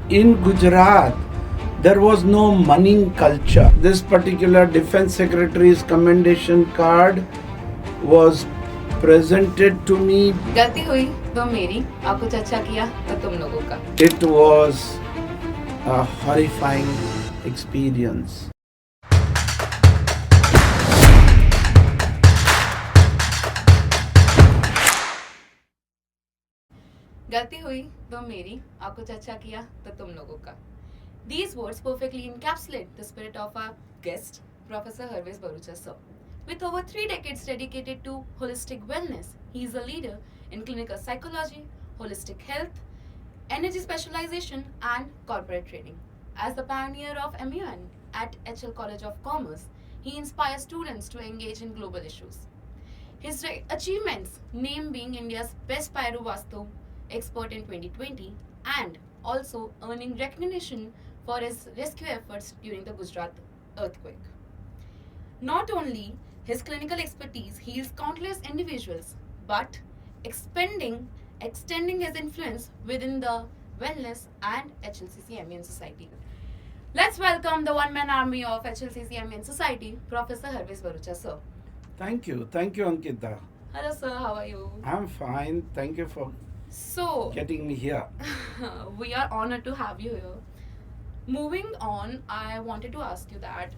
In Gujarat, there was no money culture. This particular defense secretary's commendation card was presented to me. गलती हुई तो मेरी, और कुछ अच्छा किया तो तुम लोगों का. It was a horrifying experience. गलती हुई तो मेरी, और कुछ अच्छा किया तो तुम लोगों का. These words perfectly encapsulate the spirit of our guest, Professor Hervez Bharucha, sir. With over 3 decades dedicated to holistic wellness, he is a leader in clinical psychology, holistic health, energy specialization, and corporate training. As the pioneer of MUN at HL College of Commerce, he inspires students to engage in global issues. His achievements, name being India's best Pyro Vastu expert in 2020 and also earning recognition for his rescue efforts during the Gujarat earthquake. Not only his clinical expertise heals countless individuals, but extending his influence within the wellness and HLCC MUN Society. Let's welcome the one-man army of HLCC MUN Society, Professor Hervez Bharucha, sir. Thank you, Ankita. Hello, sir. How are you? I'm fine. Thank you for getting me here. We are honored to have you here. Moving on, I wanted to ask you that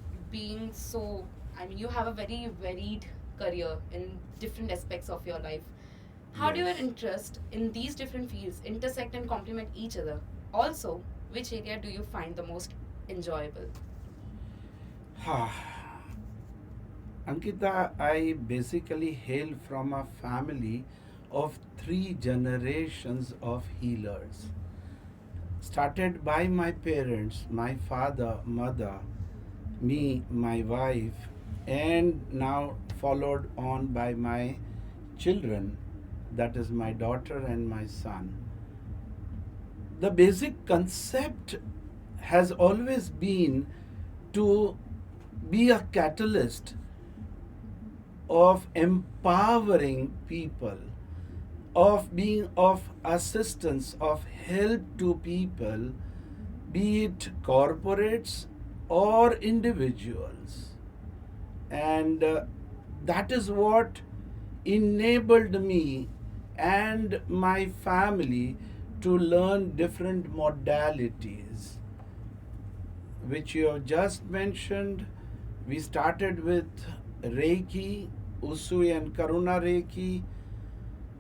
you have a very varied career in different aspects of your life. How do your interest in these different fields intersect and complement each other? Also, which area do you find the most enjoyable? Ankita, I basically hail from a family of 3 generations of healers. Started by my parents, my father, mother, me, my wife, and now followed on by my children, that is my daughter and my son. The basic concept has always been to be a catalyst of empowering people, of being of assistance, of help to people, be it corporates or individuals. And that is what enabled me and my family to learn different modalities, which you have just mentioned. We started with Reiki, Usui and Karuna Reiki.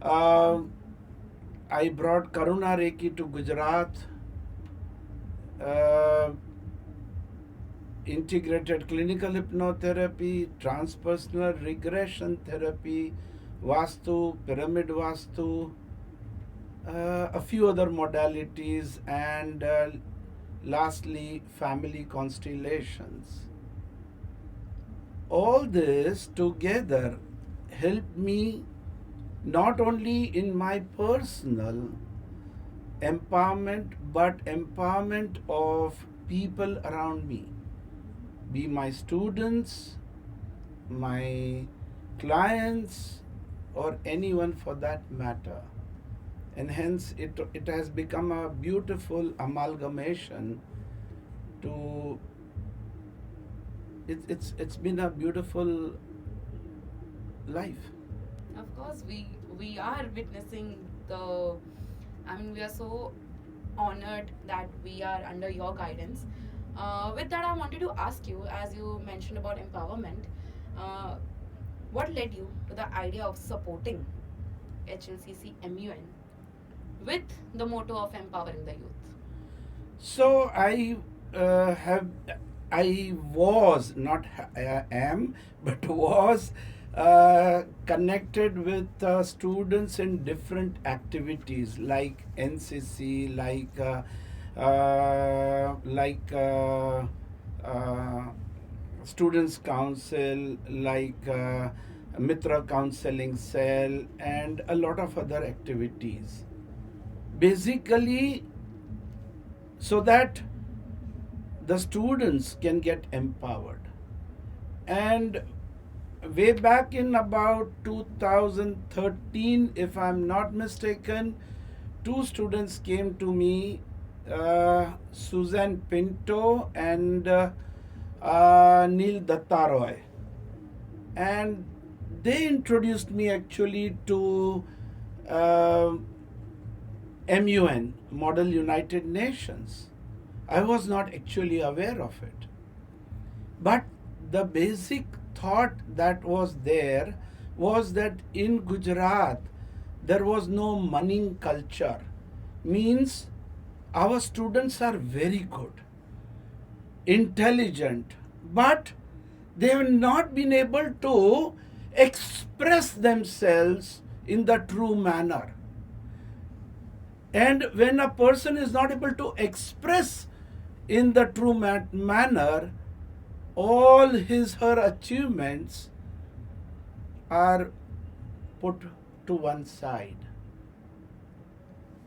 I brought Karuna Reiki to Gujarat, integrated clinical hypnotherapy, transpersonal regression therapy, Vastu, pyramid Vastu, a few other modalities, and lastly, family constellations. All this together helped me not only in my personal empowerment, but empowerment of people around me, be my students, my clients, or anyone for that matter. And hence it has become a beautiful amalgamation to it's been a beautiful life. Of course, we are witnessing the. We are so honored that we are under your guidance. With that, I wanted to ask you, as you mentioned about empowerment, what led you to the idea of supporting HLCC MUN with the motto of empowering the youth? So I was not I am, but was connected with students in different activities like NCC, Students Council, Mitra Counseling Cell, and a lot of other activities. Basically, so that the students can get empowered. And way back in about 2013, if I'm not mistaken, 2 students came to me Susan Pinto and Neil Dattaroy. And they introduced me actually to uh, MUN, Model United Nations. I was not actually aware of it. But the basic thought that was there was that in Gujarat there was no money culture. Means our students are very good, intelligent, but they have not been able to express themselves in the true manner. And when a person is not able to express in the true manner, all her achievements are put to one side.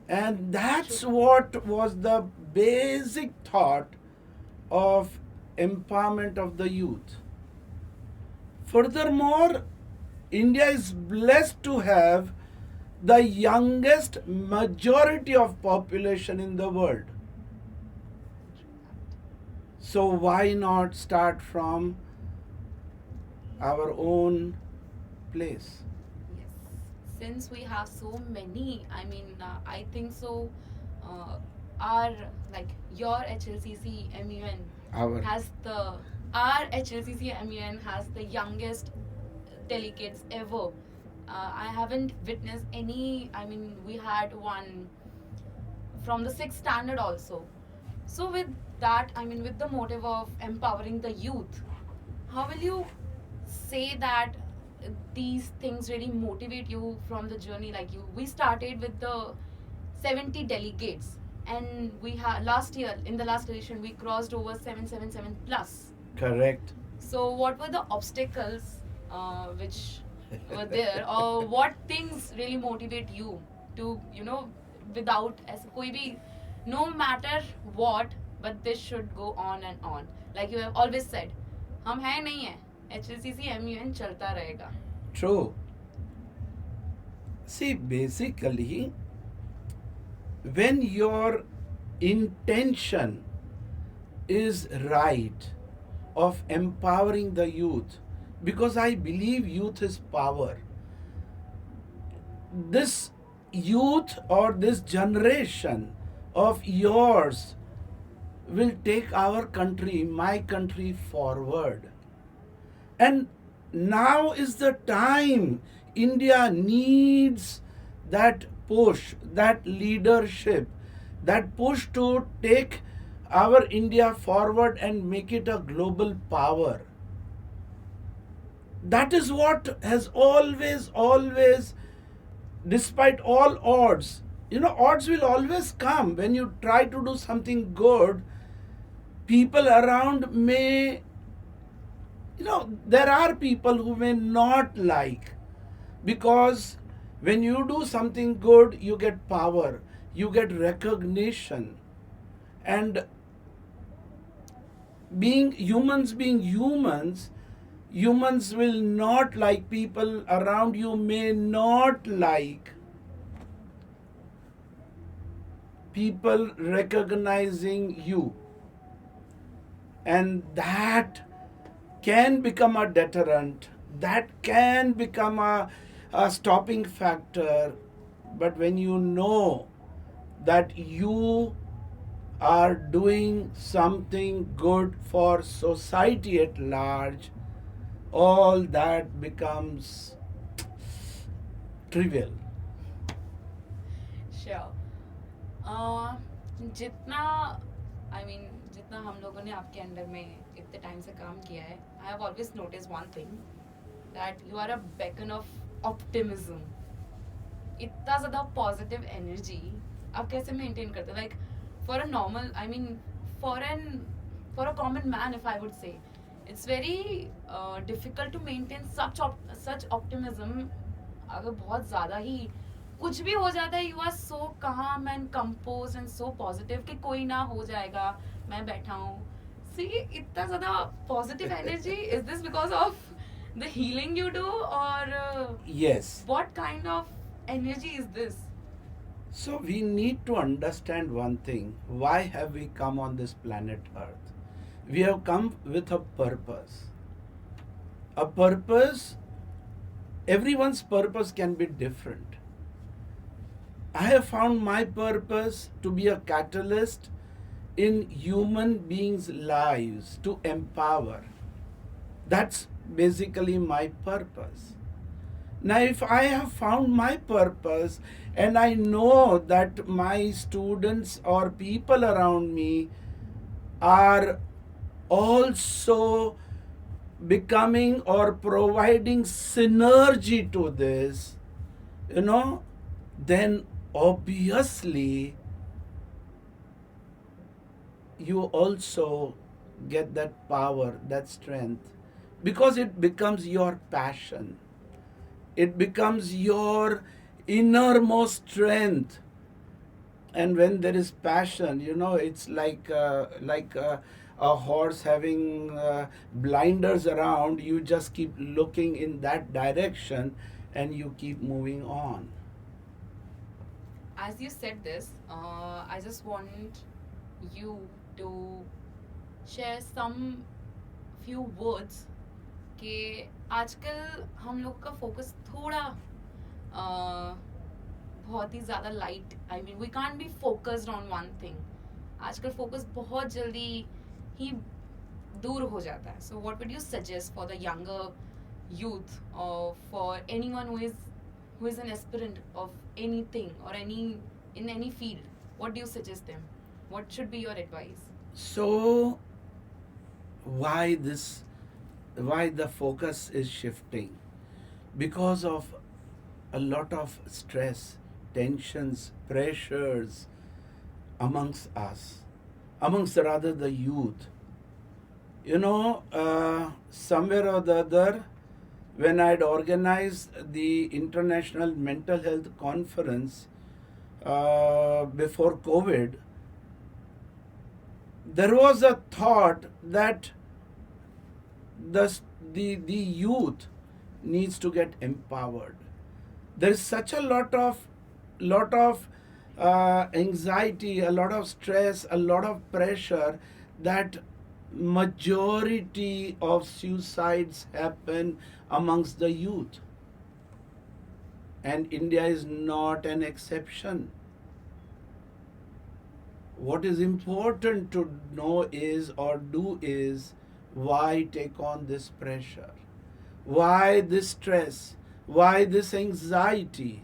And that's what was the basic thought of empowerment of the youth. Furthermore, India is blessed to have the youngest majority of population in the world. So why not start from our own place? Yes. Since we have so many, I think so. Our like your HLCC MUN Our has the our HLCC MUN has the youngest delegates ever. I haven't witnessed any. We had one from the sixth standard also. So with that, with the motive of empowering the youth, how will you say that these things really motivate you from the journey? Like we started with the 70 delegates, and we had last year in the last edition we crossed over 777 plus. correct. So what were the obstacles which were there, or what things really motivate you to without as koi bhi, no matter what, but this should go on and on. Like you have always said, हम हैं नहीं है, HLCC MUN चलता रहेगा. True. See, basically, when your intention is right of empowering the youth, because I believe youth is power. This youth or this generation of yours will take our country, my country forward. And now is the time India needs that push, that leadership, that push to take our India forward and make it a global power. That is what has always, despite all odds, odds will always come. When you try to do something good, people around may, there are people who may not like, because when you do something good, you get power, you get recognition. And being humans, humans will not like, people around you may not like people recognizing you. And that can become a deterrent, that can become a stopping factor. But when you know that you are doing something good for society at large, all that becomes trivial. Sure. जितना जितना हम लोगों ने आपके under में इतने time से काम किया है, I have always notice one thing that you are a beacon of optimism. इतना ज़्यादा पॉजिटिव एनर्जी आप कैसे मेंटेन करते हो? Like for a normal, for a common man, if I would say, it's very difficult to maintain such optimism. अगर बहुत ज़्यादा ही कुछ भी हो जाता है, you are so calm and composed and so positive कि कोई ना हो जाएगा, मैं बैठा हूँ. See, इतना ज़्यादा positive energy, is this because of the healing you do, or Yes. what kind of energy is this? So we need to understand one thing. Why have we come on this planet Earth? We have come with a purpose. A purpose, everyone's purpose can be different. I have found my purpose to be a catalyst in human beings' lives to empower. That's basically my purpose. Now, if I have found my purpose and I know that my students or people around me are also becoming or providing synergy to this, then obviously you also get that power, that strength, because it becomes your passion. It becomes your innermost strength. And when there is passion, it's like a horse having blinders around. You just keep looking in that direction and you keep moving on. As you said this, I just want you to share some few words कि आजकल हम लोग का focus थोड़ा बहुत ही ज़्यादा light I mean we can't be focused on one thing आजकल फोकस बहुत जल्दी ही दूर हो जाता है so what would you suggest for the younger youth or for anyone who is an aspirant of anything or in any field, what do you suggest them? What should be your advice? So, why the focus is shifting? Because of a lot of stress, tensions, pressures amongst us, amongst rather the youth. Somewhere or the other, when I'd organized the International Mental Health Conference before COVID, there was a thought that the youth needs to get empowered. There is such a lot of anxiety, a lot of stress, a lot of pressure that majority of suicides happen amongst the youth, and India is not an exception. What is important to know is or do is, why take on this pressure? Why this stress? Why this anxiety?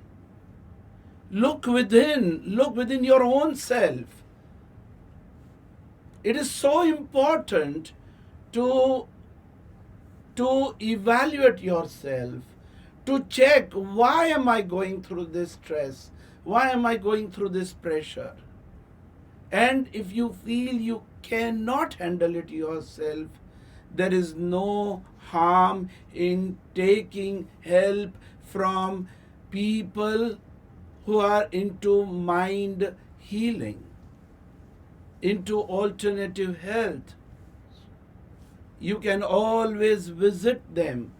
Look within your own self. It is so important to evaluate yourself, to check, why am I going through this stress? Why am I going through this pressure? And if you feel you cannot handle it yourself, there is no harm in taking help from people who are into mind healing, into alternative health. You can always visit them.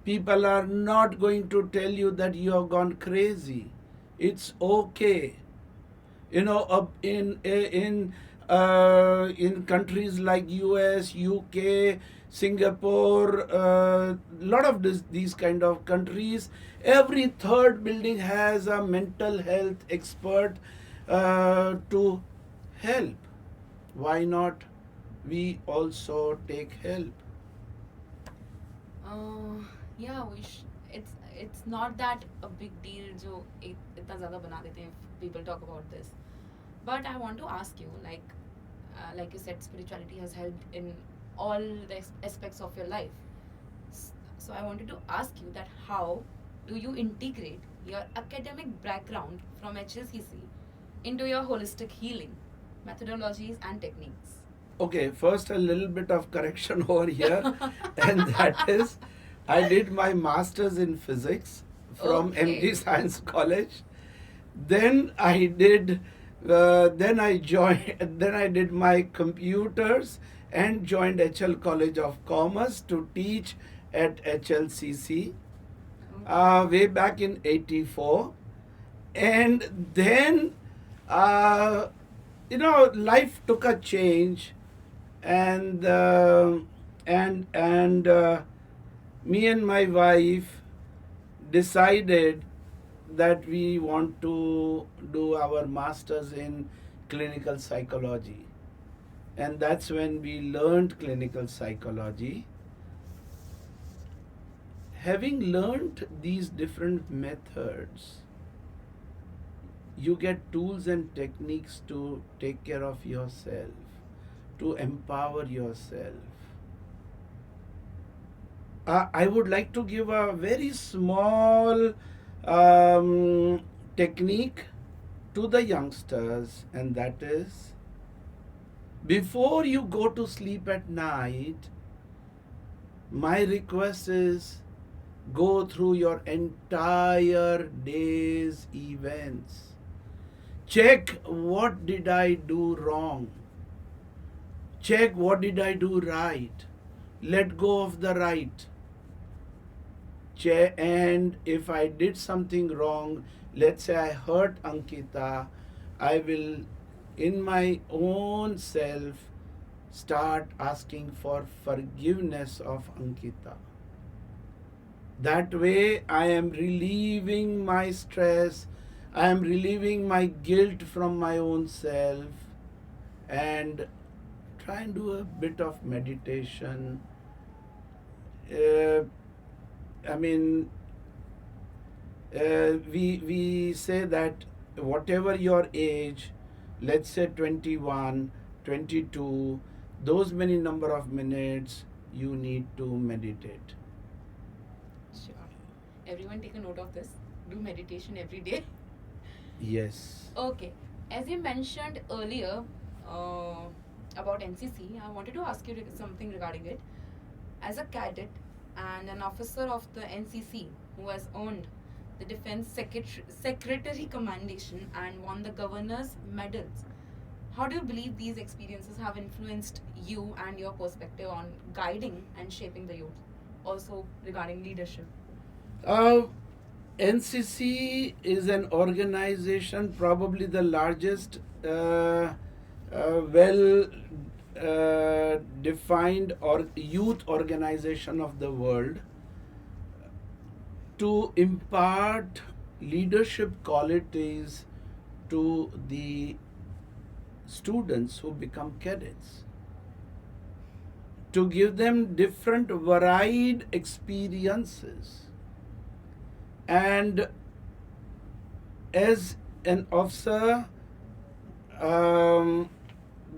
People are not going to tell you that you have gone crazy. It's okay. In countries like US, UK, Singapore, lot of these kind of countries, every third building has a mental health expert to help. Why not we also take help? Yeah, it's not that a big deal जो इतना ज़्यादा बना देते हैं people talk about this. But I want to ask you, like you said, spirituality has helped in all the aspects of your life. So I wanted to ask you that how do you integrate your academic background from HLCC into your holistic healing methodologies and techniques? Okay, first a little bit of correction over here, and that is, I did my master's in physics from Okay. MG Science College. Then I did, then I joined, then I did my computers and joined HL College of Commerce to teach at HLCC way back in '84. And then, uh, life took a change, and me and my wife decided that we want to do our masters in clinical psychology, and that's when we learned clinical psychology. Having learned these different methods, you get tools and techniques to take care of yourself, to empower yourself. I would like to give a very small um, technique to the youngsters, and that is, before you go to sleep at night, my request is, go through your entire day's events. Check what did I do wrong. Check what did I do right. Let go of the right. And if I did something wrong, let's say I hurt Ankita, I will, in my own self, start asking for forgiveness of Ankita. That way, I am relieving my stress, I am relieving my guilt from my own self, and try and do a bit of meditation. Uh, I mean, we say that whatever your age, let's say 21, 22, those many number of minutes you need to meditate. Sure. Everyone take a note of this. Do meditation every day. Yes. Okay. As you mentioned earlier uh, about NCC, I wanted to ask you something regarding it. As a cadet and an officer of the NCC who has earned the Defense Secretary Commendation and won the Governor's medals, how do you believe these experiences have influenced you and your perspective on guiding and shaping the youth? Also regarding leadership. Uh, NCC is an organization, probably the largest, well defined or youth organization of the world, to impart leadership qualities to the students who become cadets, to give them different varied experiences. And as an officer,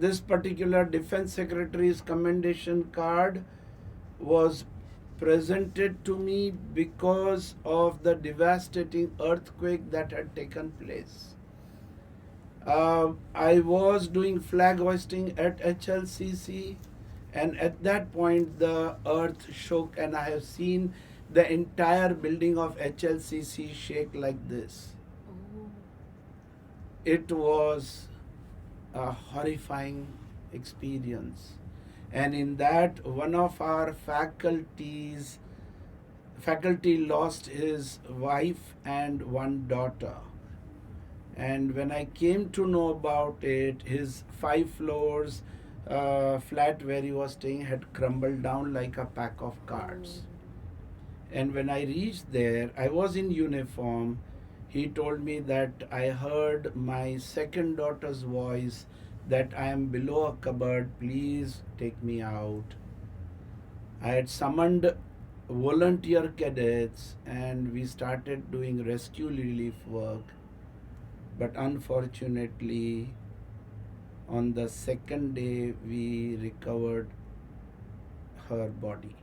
this particular defense secretary's commendation card was presented to me because of the devastating earthquake that had taken place. I was doing flag hoisting at HLCC, and at that point the earth shook, and I have seen the entire building of HLCC shake like this. Oh. It was a horrifying experience. And in that, one of our faculty lost his wife and one daughter. And when I came to know about it, his 5 floors flat where he was staying had crumbled down like a pack of cards. And when I reached there, I was in uniform. He told me that I heard my second daughter's voice that I am below a cupboard, please take me out. I had summoned volunteer cadets and we started doing rescue relief work. But unfortunately, on the second day, we recovered her body.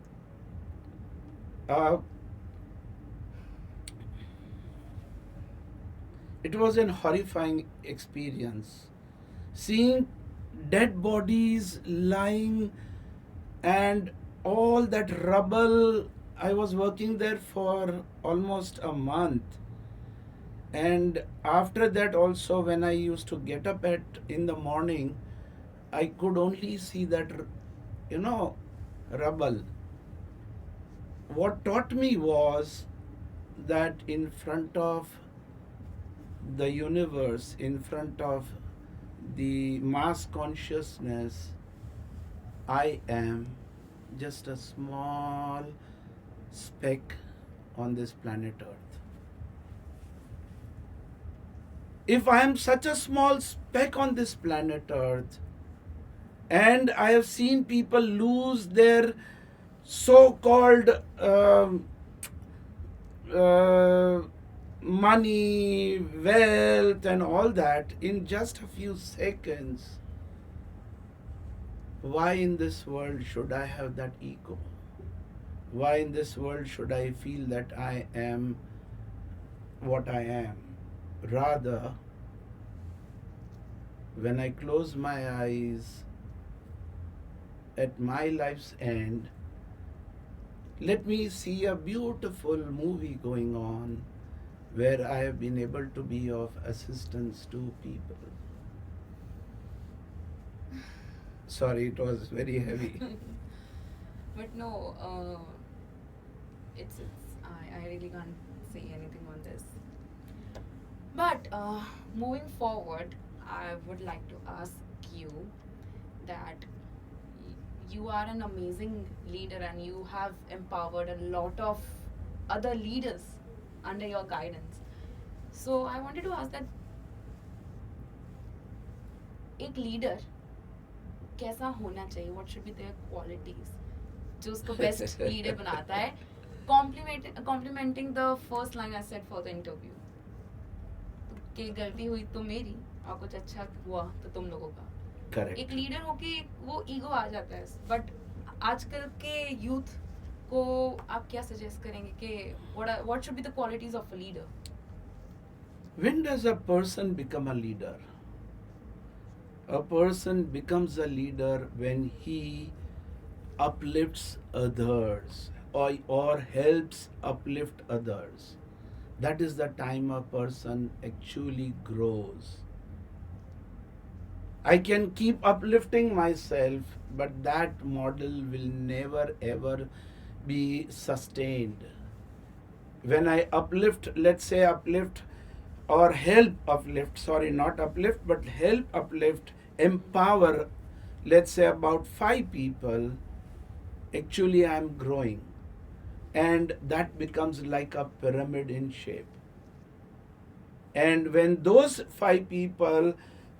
It was an horrifying experience. Seeing dead bodies lying and all that rubble. I was working there for almost a month. And after that also, when I used to get up in the morning, I could only see that, rubble. What taught me was that in front of the universe, in front of the mass consciousness, I am just a small speck on this planet Earth. If I am such a small speck on this planet Earth, and I have seen people lose their so-called uh, money, wealth, and all that in just a few seconds, why in this world should I have that ego? Why in this world should I feel that I am what I am? Rather, when I close my eyes at my life's end, let me see a beautiful movie going on where I have been able to be of assistance to people. Sorry, it was very heavy. But no, I really can't say anything on this. But moving forward, I would like to ask you that you are an amazing leader and you have empowered a lot of other leaders under your guidance. So I wanted to ask that एक leader कैसा होना चाहिए, what should be their qualities जो उसको best leader बनाता है, complimenting the first line I said for the interview कि गलती हुई तो मेरी और कुछ अच्छा हुआ तो तुम लोगों का. Correct. एक लीडर हो के वो ईगो आ जाता है, बट आजकल के यूथ को आप क्या सजेस्ट करेंगे कि what should be the qualities of a leader? When does a person become a leader? A person becomes a leader when he uplifts others or helps uplift others. That is the time a person actually grows. I can keep uplifting myself, but that model will never ever be sustained. When I uplift, let's say uplift or help uplift, sorry, not uplift, but help uplift, empower, let's say about 5 people, actually I am growing. And that becomes like a pyramid in shape. And when those 5 people,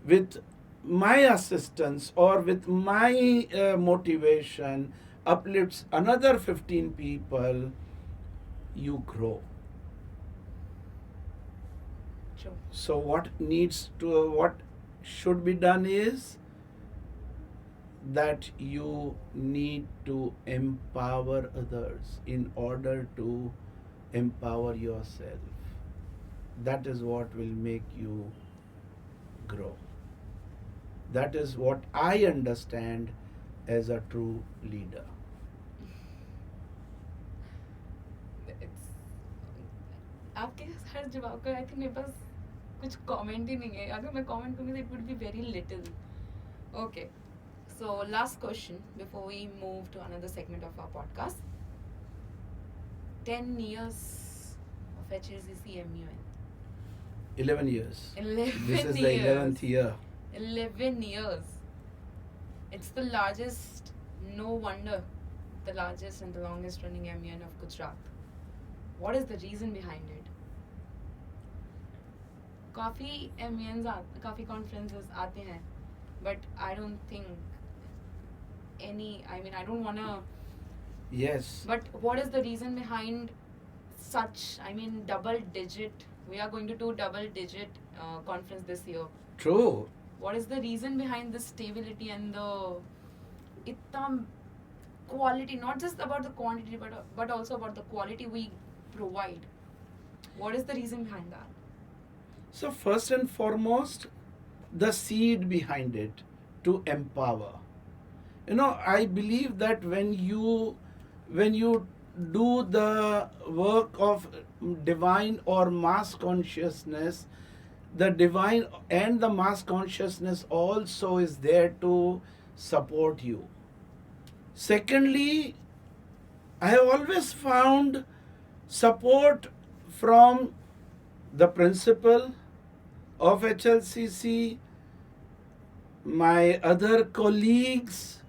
with my assistance or with my motivation, uplifts another 15 people, you grow. True. So what should be done is that you need to empower others in order to empower yourself. That is what will make you grow. That is what I understand as a true leader. आपके हर जवाब का I think मेरे पास कुछ comment ही नहीं है. अगर मैं comment करूँगी it would be very little. Okay, so last question before we move to another segment of our podcast. 10 years of HLCC MUN. 11 years. 11 This is the years. 11th year. 11 years. It's the largest, no wonder, the largest and the longest running MUN of Gujarat. What is the reason behind it? काफ़ी MUNs काफ़ी conferences आते हैं, but I don't think any, I mean I don't wanna. Yes. But what is the reason behind such, I mean double digit, we are going to do double digit conference this year. True. What is the reason behind the stability and the itna quality, not just about the quantity but also about the quality we provide? What is the reason behind that? So first and foremost, the seed behind it, to empower. I believe that when you do the work of divine or mass consciousness, the divine and the mass consciousness also is there to support you. Secondly, I have always found support from the principal, of HLCC, my other colleagues,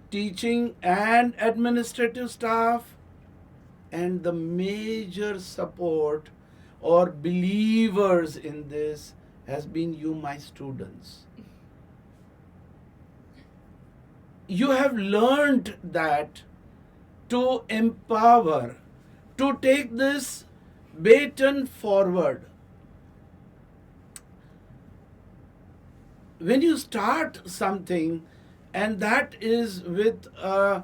teaching and administrative staff, and the major support or believers in this has been you, my students. You have learned that to empower, to take this baton forward. When you start something, and that is with a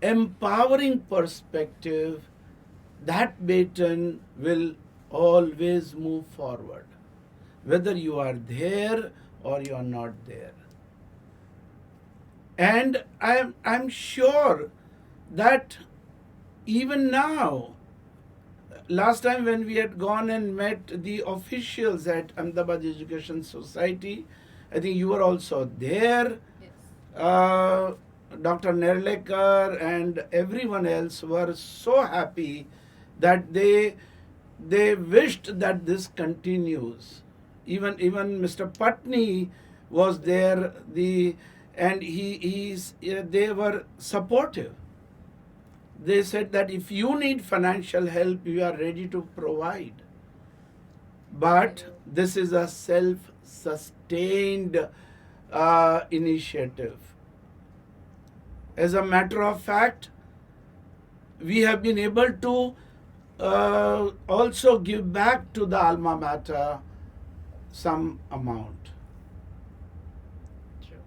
empowering perspective, that baton will always move forward, whether you are there or you are not there. And I'm sure that even now, last time when we had gone and met the officials at Ahmedabad Education Society, I think you were also there. Yes. Dr. Nerlekar and everyone else were so happy that they wished that this continues. Even Mr. Patni was there. They were supportive. They said that if you need financial help, we are ready to provide. But this is a self-sustained initiative. As a matter of fact, we have been able to also give back to the alma mater some amount. True.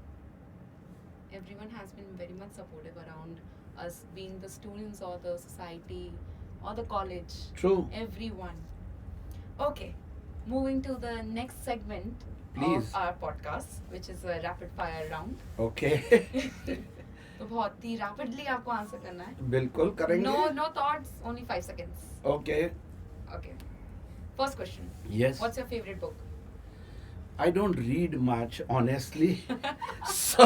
Everyone has been very much supportive around us, being the students or the society or the college. True. Everyone. Okay, moving to the next segment Please. of our podcast, which is a rapid fire round. Okay. तो बहुत ही rapidly आपको answer करना है. बिल्कुल करेंगे. No thoughts, only 5 seconds. Okay. Okay. First question. Yes. What's your favorite book? I don't read much, honestly. So.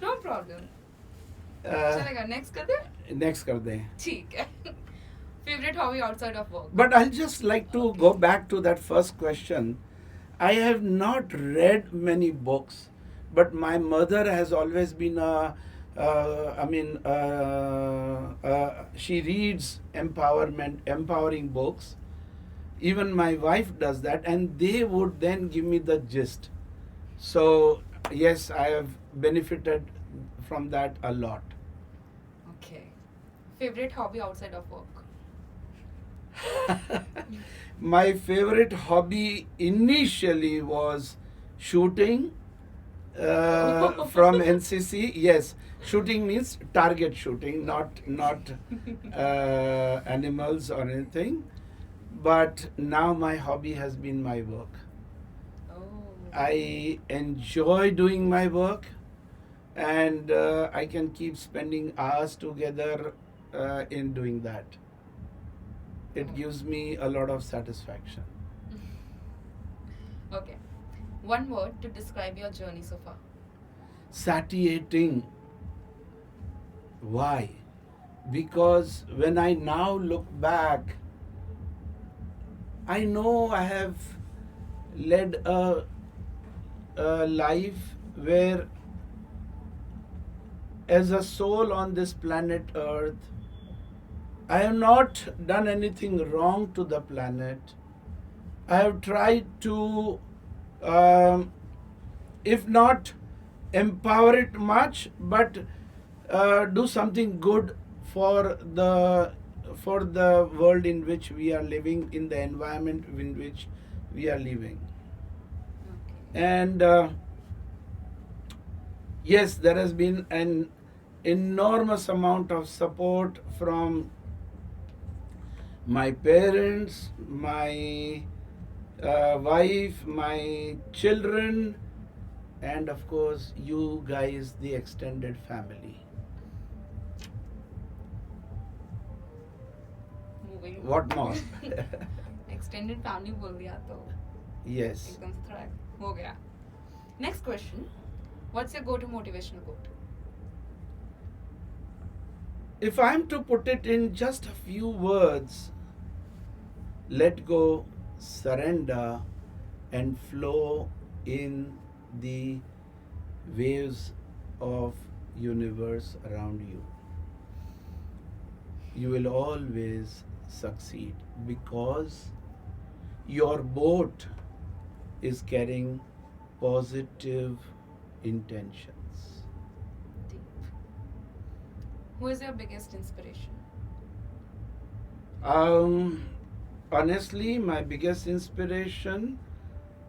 No problem. चलेगा, next कर दे? Next कर दें. ठीक है. Favorite hobby outside of work? But I'll just like to go back to that first question. I have not read many books, but my mother has always been she reads empowering books. Even my wife does that, and they would then give me the gist. So, yes, I have benefited from that a lot. Okay. Favorite hobby outside of work? My favorite hobby initially was shooting from NCC. Yes, shooting means target shooting, not animals or anything. But now my hobby has been my work. Oh. I enjoy doing my work, and I can keep spending hours together in doing that. It gives me a lot of satisfaction. Okay. One word to describe your journey so far. Satiating. Why? Because when I now look back, I know I have led a life where, as a soul on this planet Earth, I have not done anything wrong to the planet. I have tried to, if not empower it much, but do something good for the world in which we are living, in the environment in which we are living. Okay. And yes, there has been an enormous amount of support from my parents, my wife, my children, and of course you guys, the extended family. Moving. What more? Extended family बोल दिया तो Yes. एकदम से थोड़ा हो गया. Next question. What's your go-to motivational quote? If I'm to put it in just a few words, let go, surrender, and flow in the waves of universe around you. You will always succeed because your boat is carrying positive intentions. Deep. Who is your biggest inspiration? Um, Honestly, my biggest inspiration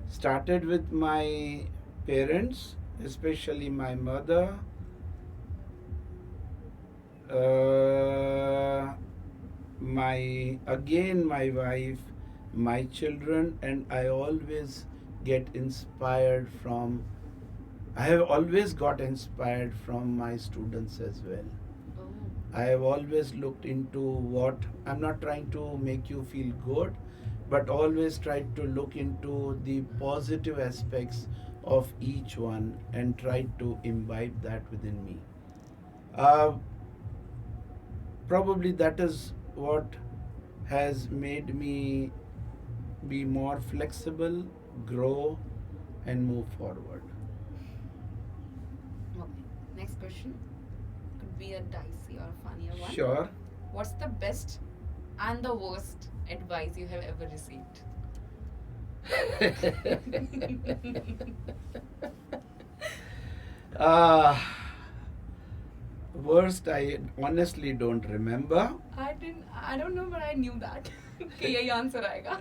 started with my parents, especially my mother, uh, my wife, my children, and I always get inspired from. I have always got inspired from my students as well. Oh. I have always looked into what I'm not trying to make you feel good, but always tried to look into the positive aspects of each one and tried to imbibe that within me. Uh, Probably that is what has made me be more flexible, grow, and move forward. Okay. Next question. Could be a dicey or a funnier one. Sure. What's the best and the worst advice you have ever received? uh, Worst, I honestly don't remember. I don't know, but I knew that. कि यही answer आएगा.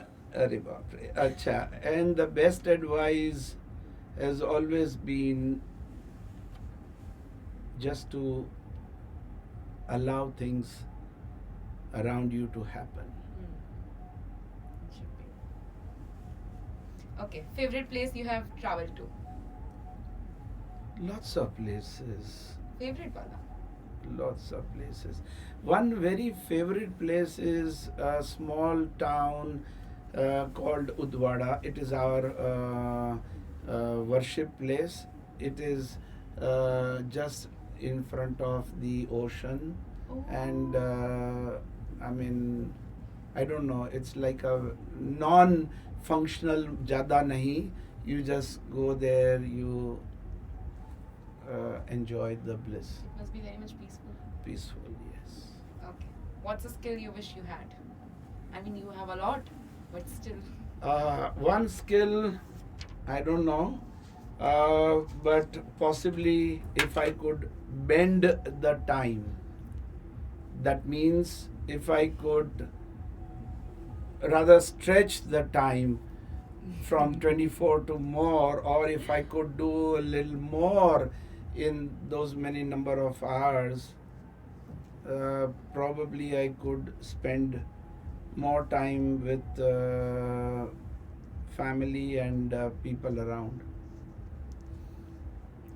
अरे बाप रे अच्छा and the best advice has always been just to allow things around you to happen. Should be. Okay. Favorite place you have traveled to? Lots of places. Favorite wala? Lots of places. One very favorite place is a small town called Udwada. It is our worship place. It is just in front of the ocean, Oh. and I mean, I don't know. It's like a non-functional jada nahi. You just go there. You enjoy the bliss. It must be very much peaceful. Peaceful, yes. Okay. What's a skill you wish you had? I mean, you have a lot, but still. One skill, I don't know, but possibly if I could bend the time, that means if I could rather stretch the time from 24 to more, or if I could do a little more in those many number of hours, probably I could spend more time with family and people around.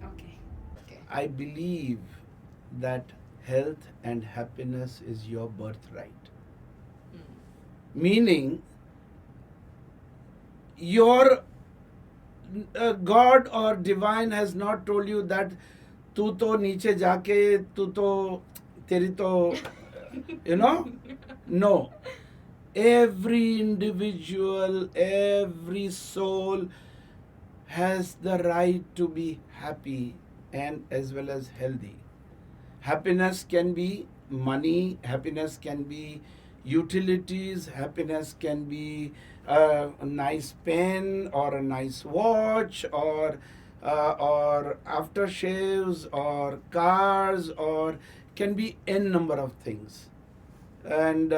Okay. Okay. I believe that health and happiness is your birthright. Meaning, your God or divine has not told you that तू तो नीचे जाके तू तो तेरी तो you know, no. Every individual, every soul has the right to be happy and as well as healthy. Happiness can be money, happiness can be utilities, happiness can be a nice pen or a nice watch or aftershaves or cars or can be n number of things. And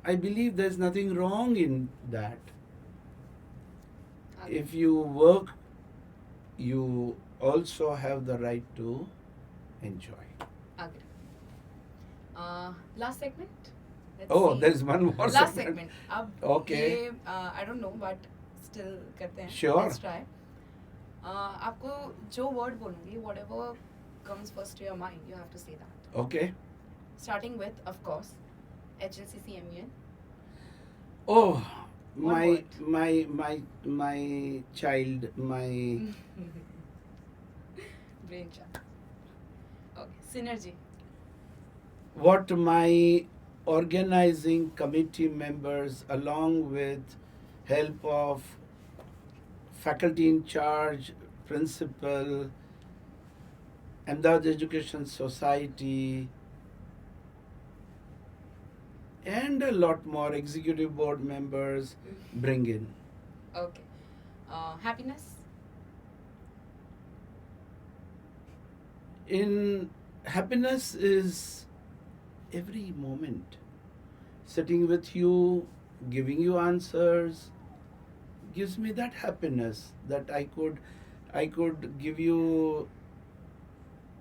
I believe there's nothing wrong in that. Okay. If you work, you also have the right to enjoy. Agree. Last segment. Let's Oh, see. there's one more Last segment. segment. अब Okay. ये I don't know, but still करते हैं. Sure. Let's try. आपको जो word बोलूँगी, whatever comes first to your mind, you have to say that. Okay. Starting with, of course, HLCC MUN. Oh, One my word. my child, my Brain chat. Okay. Synergy. what my organizing committee members along with help of faculty in charge, principal, Ahmedabad Education Society, and a lot more executive board members bring in. Okay. Happiness? In happiness is every moment sitting with you, giving you answers, gives me that happiness that I could give you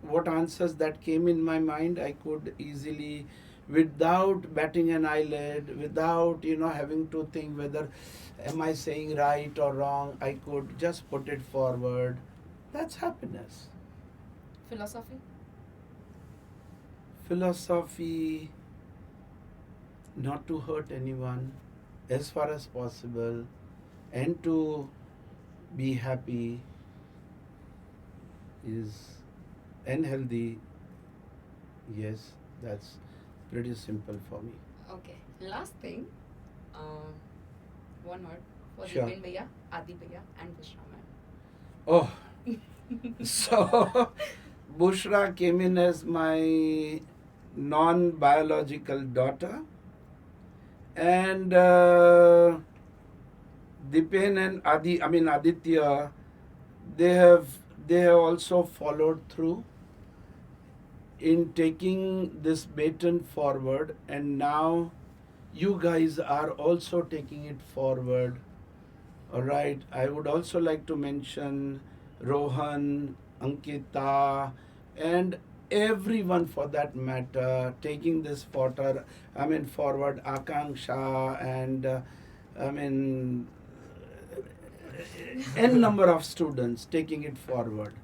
what answers that came in my mind. I could easily, without batting an eyelid, without having to think whether am I saying right or wrong, I could just put it forward. That's happiness. Philosophy? Philosophy, not to hurt anyone as far as possible, and to be happy is and healthy. Yes, that's pretty simple for me. Okay. Last thing. One word for Sure. Dipen Bhaiya, Adi Bhaiya, and Bushra ma'am. Oh, so Bushra came in as my non-biological daughter, and Dipen and Aditya, they have also followed through in taking this baton forward, and now you guys are also taking it forward. All right. I would also like to mention Rohan, Ankita, and everyone for that matter taking this forward. Akanksha and I mean n number of students taking it forward.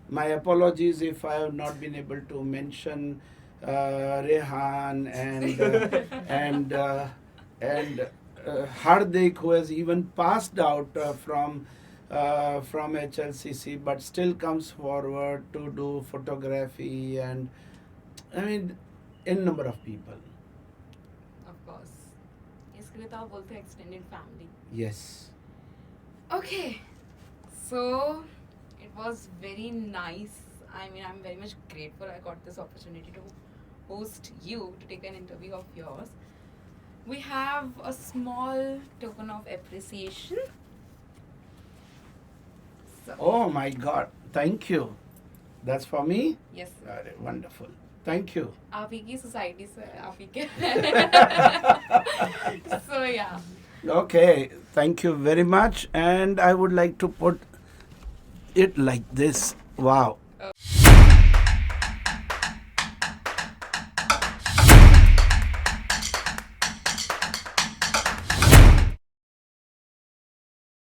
My apologies if I have not been able to mention Rehan and Hardik, who has even passed out from HLCC, but still comes forward to do photography, and I mean, n number of people. Of course. इसके लिए तो आप बोलते हैं extended family. Yes. Okay. So it was very nice. I mean, I'm very much grateful I got this opportunity to host you to take an interview of yours. We have a small token of appreciation. So, Oh my God! Thank you. That's for me. yes, sir. Very wonderful. Thank you. आप ही की society से आप ही के. So yeah. Okay, thank you very much. And I would like to put it like this. Wow.